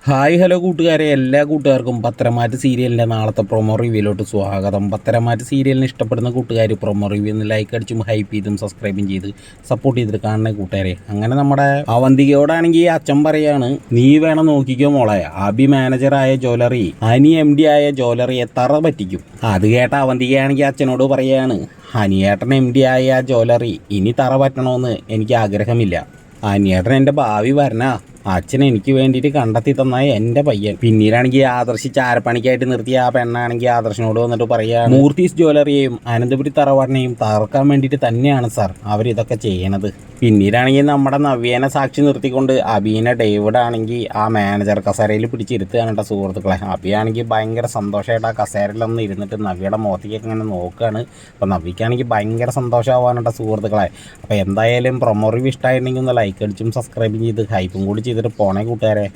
Hi hello കൂട്ടുകാരെ, എല്ലാ കൂട്ടുകാർക്കും പത്തരമാറ്റ് സീരിയലിൻ്റെ നാളത്തെ പ്രൊമോ റിവ്യൂയിലോട്ട് സ്വാഗതം. പത്തരമാറ്റ് സീരിയലിന് ഇഷ്ടപ്പെടുന്ന കൂട്ടുകാർ പ്രൊമോ റിവ്യൂ ഒന്ന് ലൈക്ക് അടിച്ചും ഹൈപ്പ് ചെയ്തും സബ്സ്ക്രൈബും ചെയ്ത് സപ്പോർട്ട് ചെയ്തിട്ട് കാണുന്ന കൂട്ടുകാരെ. അങ്ങനെ നമ്മുടെ അവന്തികയോടാണെങ്കിൽ അച്ഛൻ പറയാണ്, നീ വേണം നോക്കിക്കോ മോളെ, അബി മാനേജറായ ജ്വല്ലറി അനി MD ആയ ജ്വല്ലറിയെ തറ പറ്റിക്കും. അത് കേട്ട അവന്തികയാണെങ്കിൽ അച്ഛനോട് പറയാണ്, അനിയേട്ടൻ MD ആയ ജ്വല്ലറി ഇനി തറ പറ്റണമെന്ന് എനിക്ക് ആഗ്രഹമില്ല. അനിയേട്ടൻ എൻ്റെ ഭാവി വരണ അച്ഛൻ എനിക്ക് വേണ്ടിയിട്ട് കണ്ടെത്തി തന്ന എൻ്റെ പയ്യൻ. പിന്നീടാണെങ്കിൽ ആദർശി ചാരപ്പണിക്കായിട്ട് നിർത്തിയ ആ പെണ്ണാണെങ്കിൽ ആദർശിനോട് വന്നിട്ട് പറയുക, മൂർത്തീസ് ജ്വല്ലറിയെയും അനന്തപുരി തറവാടിനെയും തകർക്കാൻ വേണ്ടിയിട്ട് തന്നെയാണ് സാർ അവരിതൊക്കെ ചെയ്യണത്. പിന്നീടാണെങ്കിൽ നമ്മുടെ നവ്യേനെ സാക്ഷി നിർത്തിക്കൊണ്ട് അബീനെ ഡേവിഡ് ആണെങ്കിൽ ആ മാനേജർ കസേരയിൽ പിടിച്ചിരുത്തുകയാണ് കേട്ടോ സുഹൃത്തുക്കളെ. അബിയാണെങ്കിൽ ഭയങ്കര സന്തോഷമായിട്ട് ആ കസേരയിലൊന്ന് ഇരുന്നിട്ട് നവ്യയുടെ മുഖത്തേക്ക് ഇങ്ങനെ നോക്കുകയാണ്. അപ്പോൾ നവ്യക്കാണെങ്കിൽ ഭയങ്കര സന്തോഷമാവാണ് കേട്ടോ സുഹൃത്തുക്കളെ. അപ്പോൾ എന്തായാലും പ്രൊമോ റിവ്യൂ ഇഷ്ടമായിട്ടുണ്ടെങ്കിൽ ഒന്ന് ലൈക്ക് അടിച്ചും സബ്സ്ക്രൈബും ചെയ്ത് ഹൈപ്പും കൂടി ചെയ്തിട്ട് പോണേ കൂട്ടുകാരെ.